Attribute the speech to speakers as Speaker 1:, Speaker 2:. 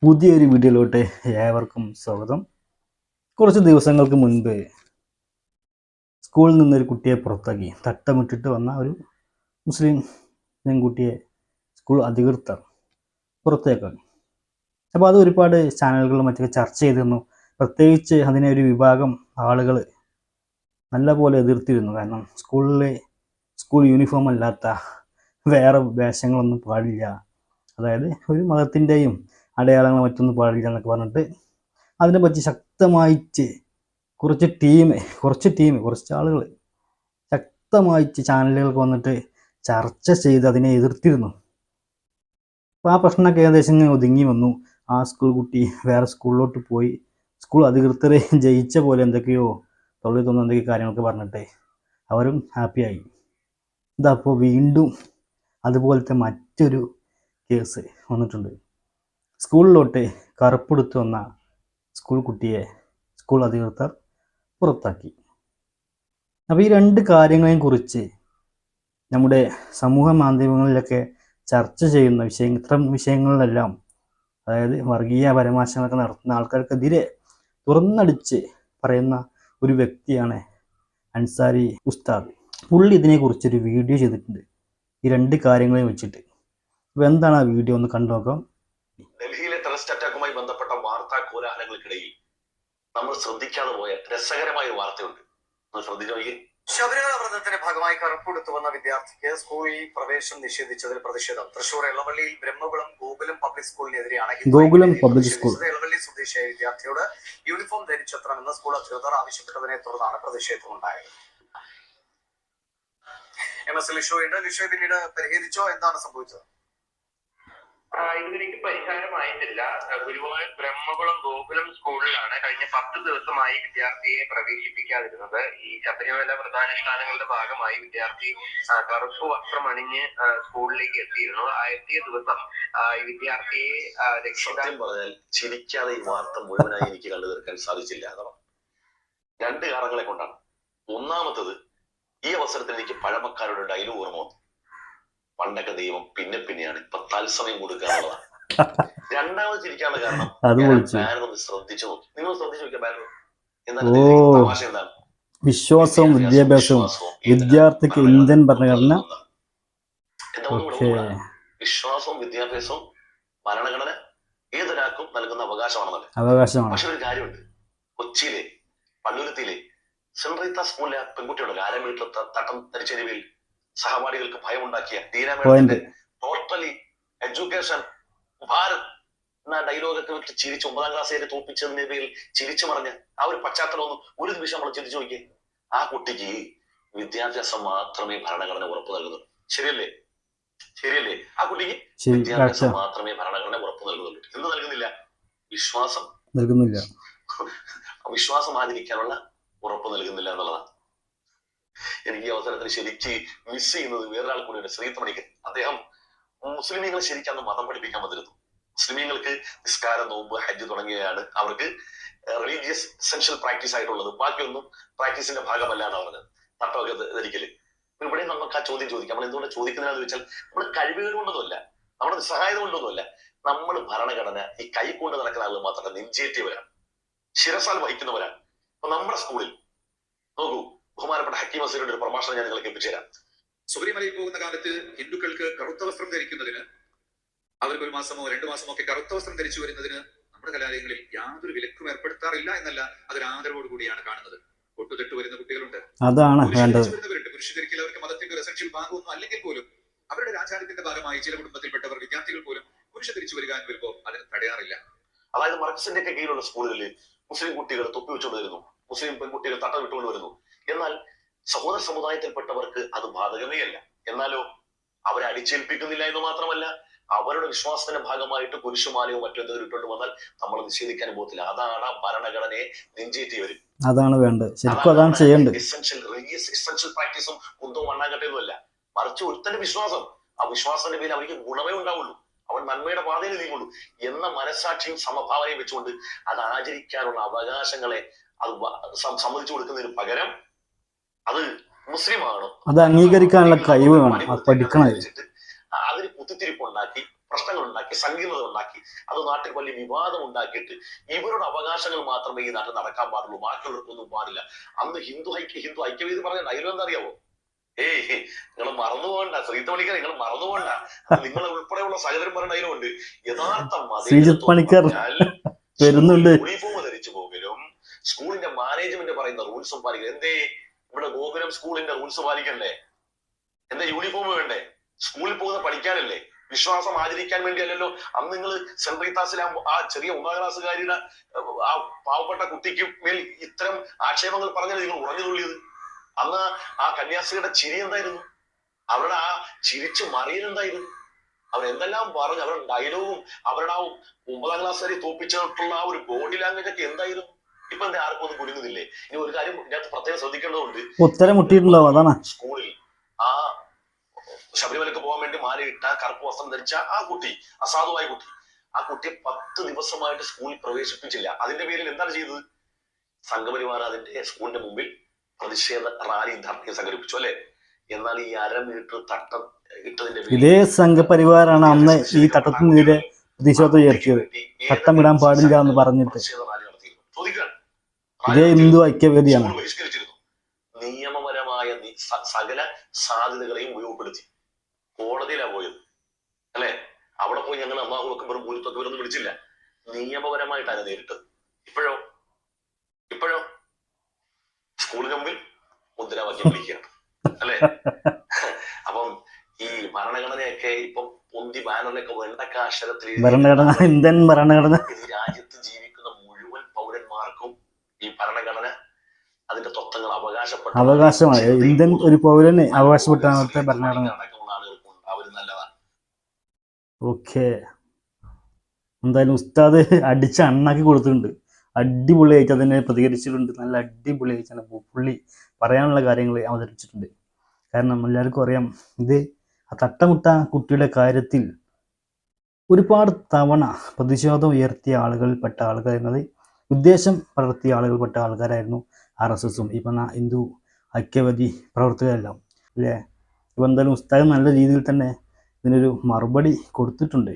Speaker 1: പുതിയൊരു വീഡിയോയിലോട്ട് ഏവർക്കും സ്വാഗതം. കുറച്ച് ദിവസങ്ങൾക്ക് മുൻപ് സ്കൂളിൽ നിന്നൊരു കുട്ടിയെ പുറത്താക്കി. തട്ടമിട്ടിട്ട് വന്ന ഒരു മുസ്ലിം പെൺകുട്ടിയെ സ്കൂൾ അധികൃതർ പുറത്തേക്കാക്കി. അപ്പോൾ അത് ഒരുപാട് ചാനലുകളിലും മറ്റൊക്കെ ചർച്ച ചെയ്തിരുന്നു. പ്രത്യേകിച്ച് അതിനെ ഒരു വിഭാഗം ആളുകൾ നല്ലപോലെ എതിർത്തിരുന്നു. കാരണം സ്കൂൾ യൂണിഫോം അല്ലാത്ത വേറെ വേഷങ്ങളൊന്നും പാടില്ല, അതായത് ഒരു മതത്തിൻ്റെയും അടയാളങ്ങൾ മറ്റൊന്നും പാടില്ല എന്നൊക്കെ പറഞ്ഞിട്ട് അതിനെപ്പറ്റി ശക്തമായിട്ട് കുറച്ച് ആളുകൾ ശക്തമായിട്ട് ചാനലുകൾക്ക് വന്നിട്ട് ചർച്ച ചെയ്ത് അതിനെ എതിർത്തിരുന്നു. അപ്പോൾ ആ പ്രശ്നമൊക്കെ ഏകദേശം ഇങ്ങനെ ഒതുങ്ങി വന്നു. ആ സ്കൂൾ കുട്ടി വേറെ സ്കൂളിലോട്ട് പോയി. സ്കൂൾ അധികൃതരെ ജയിച്ച പോലെ എന്തൊക്കെയോ തൊഴിൽ തോന്നുന്ന എന്തൊക്കെയോ കാര്യങ്ങളൊക്കെ പറഞ്ഞിട്ട് അവരും ഹാപ്പിയായി. ഇതപ്പോൾ വീണ്ടും അതുപോലത്തെ മറ്റൊരു കേസ് വന്നിട്ടുണ്ട്. സ്കൂളിലോട്ട് കറുപ്പെടുത്തു വന്ന സ്കൂൾ കുട്ടിയെ സ്കൂൾ അധികൃതർ പുറത്താക്കി. അപ്പോൾ ഈ രണ്ട് കാര്യങ്ങളെയും കുറിച്ച് നമ്മുടെ സമൂഹ മാധ്യമങ്ങളിലൊക്കെ ചർച്ച ചെയ്യുന്ന ഇത്തരം വിഷയങ്ങളിലെല്ലാം, അതായത് വർഗീയ പരാമർശങ്ങളൊക്കെ നടത്തുന്ന ആൾക്കാർക്കെതിരെ തുറന്നടിച്ച് പറയുന്ന ഒരു വ്യക്തിയാണ് അൻസാരി ഉസ്താദ്. പുള്ളി ഇതിനെക്കുറിച്ചൊരു വീഡിയോ ചെയ്തിട്ടുണ്ട്, ഈ രണ്ട് കാര്യങ്ങളെയും വെച്ചിട്ട്. അപ്പോൾ എന്താണ് ആ വീഡിയോ ഒന്ന് കണ്ടു നോക്കാം.
Speaker 2: ഡൽഹിയിലെ ടെററിസ്റ്റ് അറ്റാക്കുമായി ബന്ധപ്പെട്ട വാർത്താ കോലാഹലങ്ങൾക്കിടയിൽ നമ്മൾ ശ്രദ്ധിക്കാതെ പോയ രസകരമായ ഒരു വാർത്തയുണ്ട്. ശ്രദ്ധിച്ചു. ശബരിമല വ്രതത്തിന്റെ ഭാഗമായി കറുപ്പെടുത്തു വന്ന വിദ്യാർത്ഥിക്ക് സ്കൂളിൽ പ്രവേശനം നിഷേധിച്ചതിൽ പ്രതിഷേധം. തൃശൂർ എളവള്ളിയിൽ ബ്രഹ്മകുളം ഗോകുലം പബ്ലിക് സ്കൂളിനെതിരെയാണ്. എളവള്ളി സ്വദേശിയായ വിദ്യാർത്ഥിയോട് യൂണിഫോം ധരിച്ചെത്തണമെന്ന് സ്കൂൾ അധികൃതർ ആവശ്യപ്പെട്ടതിനെ തുടർന്നാണ് പ്രതിഷേധമുണ്ടായത്. MS ലിഷോയുണ്ട്. ലിഷോ പിന്നീട് പരിഹരിച്ചോ? എന്താണ് സംഭവിച്ചത്?
Speaker 3: ഇതുവരെയ്ക്ക് പരിഹാരമായിട്ടില്ല. ഗുരുവായൂർ ബ്രഹ്മകുളം ഗോകുലം സ്കൂളിലാണ് കഴിഞ്ഞ 10 ദിവസമായി വിദ്യാർത്ഥിയെ പ്രവേശിപ്പിക്കാതിരുന്നത്. ഈ ശബരിമല വ്രതാനുഷ്ഠാനങ്ങളുടെ ഭാഗമായി വിദ്യാർത്ഥി കറുപ്പ് വസ്ത്രം അണിഞ്ഞ് സ്കൂളിലേക്ക് എത്തിയിരുന്നു. എത്തിയ ദിവസം ഈ വിദ്യാർത്ഥിയെ
Speaker 2: രക്ഷിതാക്കൾ പറഞ്ഞാൽ ചിരിക്കാതെ ഈ വാർത്ത മുഴുവനായി എനിക്ക് കണ്ടു തീർക്കാൻ സാധിച്ചില്ല. അഥവാ 2 കാരണങ്ങളെ കൊണ്ടാണ്. ഒന്നാമത്തത്, ഈ അവസരത്തിൽ എനിക്ക് പഴമക്കാരുടെ ഡയലോഗ് ഓർമ്മ വന്നു. പണ്ടൊക്കെ ദൈവം പിന്നെയാണ്, ഇപ്പൊ തത്സമയം കൊടുക്കാനുള്ളതാണ്. രണ്ടാമത് ചിരിക്കാനുള്ള കാരണം ബാനർ ഒന്ന് ശ്രദ്ധിച്ചു നോക്കി. നിങ്ങൾ ശ്രദ്ധിച്ചു നോക്കിയ ബാനർ എന്താണ്? തമാശ എന്താണ്?
Speaker 1: വിശ്വാസവും വിദ്യാഭ്യാസവും വിദ്യാർത്ഥിക്ക് ഇന്ത്യൻ ഭരണഘടന.
Speaker 2: വിശ്വാസവും വിദ്യാഭ്യാസവും ഭരണഘടന ഏതൊരാൾക്കും നൽകുന്ന അവകാശമാണെന്നല്ലേ. പക്ഷെ ഒരു കാര്യമുണ്ട്. കൊച്ചിയിലെ പള്ളുരുത്തിയിലെ സെന്റ് റീത്ത സ്കൂളിലെ പെൺകുട്ടിയുണ്ടല്ലോ, 6 മീറ്റർ തട്ടം ധരിച്ച രീതിയിൽ സഹപാഠികൾക്ക് ഭയമുണ്ടാക്കിയ ദീനമേളത്തിന്റെ ടോട്ടലി എഡ്യൂക്കേഷൻ ഭാരത് എന്ന ഡയലോഗൊക്കെ വിട്ട് ചിരിച്ച് 9ാം ക്ലാസ് വരെ തോൽപ്പിച്ചതിന്റെ പേരിൽ ചിരിച്ചു മറിഞ്ഞ ആ ഒരു പശ്ചാത്തലം ഒന്ന് ഒരു നിമിഷം നമ്മൾ ചിന്തിച്ചു നോക്കിയേ. ആ കുട്ടിക്ക് വിദ്യാഭ്യാസം മാത്രമേ ഭരണഘടന ഉറപ്പു നൽകുന്നുള്ളൂ. ശരിയല്ലേ? ആ കുട്ടിക്ക് വിദ്യാഭ്യാസം മാത്രമേ ഭരണഘടന ഉറപ്പു നൽകുന്നുള്ളൂ. എന്ത് നൽകുന്നില്ല? വിശ്വാസം നൽകുന്നില്ല. വിശ്വാസം ആചരിക്കാനുള്ള ഉറപ്പ് നൽകുന്നില്ല എന്നുള്ളതാണ്. എനിക്ക് ഈ അവസരത്തിൽ ശരിക്ക് മിസ് ചെയ്യുന്നത് വേറൊരാൾ കൂടിയുണ്ട്, ശ്രീത്തമണിക്കൻ. അദ്ദേഹം മുസ്ലിമീങ്ങളെ ശരിക്കും മതം പഠിപ്പിക്കാൻ വന്നിരുന്നു. മുസ്ലിമീങ്ങൾക്ക് നിസ്കാരം, നോമ്പ്, ഹജ്ജ് തുടങ്ങിയതാണ് അവർക്ക് റിലീജിയസ് എസെൻഷ്യൽ പ്രാക്ടീസ് ആയിട്ടുള്ളത്. ബാക്കിയൊന്നും പ്രാക്ടീസിന്റെ ഭാഗമല്ല എന്ന് പറഞ്ഞത്. തട്ടമൊക്കെ ധരിക്കല്. ഇവിടെ നമുക്ക് ആ ചോദ്യം ചോദിക്കാം. നമ്മൾ എന്തുകൊണ്ട് ചോദിക്കുന്നതെന്ന് വെച്ചാൽ, നമ്മൾ കഴിവുകൾ കൊണ്ടൊന്നുമല്ല, നമ്മുടെ നിസ്സഹായത കൊണ്ടൊന്നുമല്ല. നമ്മൾ ഭരണഘടന ഈ കൈ കൊണ്ട് നടക്കുന്ന ആളുകൾ മാത്രമല്ല, നെഞ്ചേറ്റിയവരാണ്, ശിരസാൽ വഹിക്കുന്നവരാണ്. അപ്പൊ നമ്മുടെ സ്കൂളിൽ നോക്കൂ, ബഹുമാനപ്പെട്ട ഹക്കീം അസീറിന്റെ ഒരു പ്രഭാഷണം ഞാൻ നിങ്ങൾക്ക് എത്തിച്ചേരാം.
Speaker 4: ശബരിമലയിൽ പോകുന്ന കാലത്ത് ഹിന്ദുക്കൾക്ക് കറുത്ത വസ്ത്രം ധരിക്കുന്നതിന്, അവർക്ക് 1 മാസമോ 2 മാസമോ ഒക്കെ കറുത്ത വസ്ത്രം ധരിച്ചു വരുന്നതിന് നമ്മുടെ കലാലയങ്ങളിൽ യാതൊരു വിലക്കും ഏർപ്പെടുത്താറില്ല എന്നല്ല, അതൊരു ആദരവോട് കൂടിയാണ് കാണുന്നത്. ഒട്ടുതെട്ട് വരുന്ന കുട്ടികളുണ്ട്, വരുന്നവരുണ്ട്. പുരുഷ ധരിക്കൽ അവർക്ക് മതത്തിന്റെ ഒരു എസൻഷ്യൽ ഭാഗമൊന്നും അല്ലെങ്കിൽ പോലും അവരുടെ ആചാരത്തിന്റെ ഭാഗമായി ചില കുടുംബത്തിൽപ്പെട്ടവർ, വിദ്യാർത്ഥികൾ പോലും പുരുഷ ധരിച്ചു വരിക എന്ന് വരുമ്പോൾ അതിന് തടയാറില്ല.
Speaker 2: അതായത് മർക്സിന്റെ ഒക്കെ കീഴിലുള്ള സ്കൂളുകളിൽ മുസ്ലിം കുട്ടികൾ തൊപ്പി വെച്ചുകൊണ്ട് വരുന്നു, മുസ്ലിം പെൺകുട്ടികൾ തട്ട വിട്ടുകൊണ്ട് വരുന്നു. എന്നാൽ സഹോദര സമുദായത്തിൽപ്പെട്ടവർക്ക് അത് ബാധകമേ അല്ല. എന്നാലോ അവരെ അടിച്ചേൽപ്പിക്കുന്നില്ല എന്ന് മാത്രമല്ല, അവരുടെ വിശ്വാസത്തിന്റെ ഭാഗമായിട്ട് കുരിശുമാലയോ മറ്റെന്തെങ്കിലും ഇട്ടുകൊണ്ട് വന്നാൽ നമ്മൾ നിഷേധിക്കാൻ പോകത്തില്ല. അതാണ് ഭരണഘടനയെ നെഞ്ചേറ്റിയവര്.
Speaker 1: അതാണ് വേണ്ടത്. ശരിക്കും അതാണ് ചെയ്യേണ്ടത്.
Speaker 2: എസെൻഷ്യൽ പ്രാക്ടീസും കുന്തവും മണ്ണാങ്കട്ടയൊന്നുമല്ല, മറിച്ച് ഒരുത്തന്റെ വിശ്വാസം. ആ വിശ്വാസത്തിന്റെ പേരിൽ അവർക്ക് ഗുണമേ ഉണ്ടാവുള്ളൂ, അവൻ നന്മയുടെ പാതയിൽ നീങ്ങുള്ളൂ എന്ന മനസാക്ഷിയും സമഭാവനയും വെച്ചുകൊണ്ട് അത് ആചരിക്കാനുള്ള അവകാശങ്ങളെ അത് സമ്മതിച്ചു കൊടുക്കുന്നതിന് പകരം അത് മുസ്ലിമാണോ,
Speaker 1: അത് അംഗീകരിക്കാനുള്ള കഴിവ് വേണം, പഠിക്കണം.
Speaker 2: അതിന് കുത്തിത്തിരിപ്പുണ്ടാക്കി പ്രശ്നങ്ങൾ ഉണ്ടാക്കി, സങ്കീർണത ഉണ്ടാക്കി, അത് നാട്ടിൽ വലിയ വിവാദം ഉണ്ടാക്കിയിട്ട് ഇവരുടെ അവകാശങ്ങൾ മാത്രമേ ഈ നാട്ടിൽ നടക്കാൻ പാടുള്ളൂ, ബാക്കിയുള്ളവർക്കൊന്നും പാടില്ല. അന്ന് ഹിന്ദു ഐക്യവേദി പറഞ്ഞ ഡയലോഗ് എന്താ അറിയാവോ? ഏയ് നിങ്ങൾ മറന്നു പോകണ്ട, ശ്രീജിത്ത് പണിക്കർ നിങ്ങൾ മറന്നു പോകണ്ട, നിങ്ങളെ ഉൾപ്പെടെയുള്ള സഹോദരൻ പറഞ്ഞ ഡയലോഗ് ഉണ്ട്. യൂണിഫോം ധരിച്ചു പോകലും സ്കൂളിന്റെ മാനേജ്മെന്റ് പറയുന്ന റൂൾസും പാലിക്കണം. എന്തേ ഇവിടെ ഗോകുലം സ്കൂളിന്റെ റൂൾസ് പാലിക്കണ്ടേ? എന്താ യൂണിഫോം വേണ്ടേ? സ്കൂളിൽ പോകുന്ന പഠിക്കാനല്ലേ, വിശ്വാസം ആചരിക്കാൻ വേണ്ടിയല്ലല്ലോ. അന്ന് നിങ്ങൾ സെന്റ് റീത്താസിലെ ആ ചെറിയ 1ാം ക്ലാസ്സുകാരിയുടെ ആ പാവപ്പെട്ട കുട്ടിക്ക് മേൽ ഇത്തരം ആക്ഷേപങ്ങൾ പറഞ്ഞാൽ നിങ്ങൾ ഉറഞ്ഞു തുള്ളിയത്. അന്ന് ആ കന്യാസ്ത്രീയുടെ ചിരി എന്തായിരുന്നു? അവരുടെ ആ ചിരിച്ചു മറിയലെന്തായിരുന്നു? അവരെന്തെല്ലാം പറഞ്ഞു, അവരുടെ ഡയലോഗും അവരുടെ ആ 9ാം ക്ലാസ് വരെ തോപ്പിച്ചിട്ടുള്ള ആ ഒരു ബോഡി ലാംഗ്വേജ് ഒക്കെ എന്തായിരുന്നു? ഇപ്പൊ എന്താ ആർക്കും ഒന്നും കുരുങ്ങുന്നില്ലേ? ഇനി ഒരു കാര്യം ഇതിനകത്ത് പ്രത്യേകം ശ്രദ്ധിക്കേണ്ടതുണ്ട്.
Speaker 1: ഉത്തരം മുട്ടിയിട്ടുണ്ടാവും. അതാണ്
Speaker 2: സ്കൂളിൽ ആ ശബരിമലക്ക് പോകാൻ വേണ്ടി മാലയിട്ട കറുപ്പ് വസ്ത്രം ധരിച്ച ആ കുട്ടി, അസാധുവായ കുട്ടി, ആ കുട്ടിയെ 10 ദിവസമായിട്ട് സ്കൂളിൽ പ്രവേശിപ്പിച്ചില്ല. അതിന്റെ പേരിൽ എന്താണ് ചെയ്തത്? സംഘപരിവാർ അതിന്റെ സ്കൂളിന്റെ മുമ്പിൽ പ്രതിഷേധ റാലി ധർണയും സംഘടിപ്പിച്ചു അല്ലെ? എന്നാൽ ഈ 1/2 മീറ്റർ തട്ടം ഇട്ടതിന്റെ
Speaker 1: ഇതേ സംഘപരിവാറാണ് അന്ന് ഈ തട്ടത്തിനെതിരെ പ്രതിഷേധം ഉയർത്തിയത്. തട്ടം ഇടാൻ പാടില്ല എന്ന് പറഞ്ഞിട്ട്. ഇതേ ഹിന്ദു ഐക്യവേദിയാണ്.
Speaker 2: ബഹിഷ്കരിച്ചിരുന്നു. നിയമപരമായ സകല സാധ്യതകളെയും ഉപയോഗപ്പെടുത്തി കോടതിയിലാണ് പോയത് അല്ലെ? അവിടെ പോയി ഞങ്ങൾ അള്ളാഹു അക്ബറും ഭൂരിത്വ അക്ബറൊന്നും വിളിച്ചില്ല, നിയമപരമായിട്ടാണ് നേരിട്ടത്. ഇപ്പോഴോ സ്കൂളിന് മുമ്പിൽ മുദ്രാവാക്യം വിളിക്കുകയാണ് അല്ലെ? അപ്പം ഈ ഭരണഘടനയൊക്കെ ഇപ്പം പൊന്തി ബാനറിലൊക്കെ വെണ്ടക്ക അക്ഷരത്തിൽ
Speaker 1: ഭരണഘടന, ഇന്ത്യൻ ഭരണഘടന,
Speaker 2: രാജ്യത്ത് ജീവിക്കുന്ന മുഴുവൻ പൗരന്മാർക്കും ഈ ഭരണഘടന അതിന്റെ തത്വങ്ങൾ
Speaker 1: അവകാശമാണ്. ഇന്ത്യൻ ഒരു പൗരന് അവകാശപ്പെട്ടാണ് ഭരണഘടന. ഓക്കെ, എന്തായാലും ഉസ്താദ് അടിച്ച അണ്ണാക്കി കൊടുത്തിട്ടുണ്ട്. അടിപൊളിയായിട്ട് അതിനെ പ്രതികരിച്ചിട്ടുണ്ട്. നല്ല അടിപൊളിയായിട്ടാണ് പുള്ളി പറയാനുള്ള കാര്യങ്ങൾ അവതരിപ്പിച്ചിട്ടുണ്ട്. കാരണം എല്ലാവർക്കും അറിയാം, ഇത് ആ തട്ടമുട്ട കുട്ടിയുടെ കാര്യത്തിൽ ഒരുപാട് തവണ പ്രതിഷേധം ഉയർത്തിയ ആളുകൾപ്പെട്ട ആൾക്കാർ എന്നത് ഉദ്ദേശം പടർത്തിയ ആളുകൾപ്പെട്ട ആൾക്കാരായിരുന്നു RSSഉം ഈ പറഞ്ഞ ഹിന്ദു ഐക്യവേദി പ്രവർത്തകരെല്ലാം അല്ലേ? ഇപ്പം എന്തായാലും ഉസ്താദ് നല്ല രീതിയിൽ തന്നെ ഇതിനൊരു മറുപടി കൊടുത്തിട്ടുണ്ട്.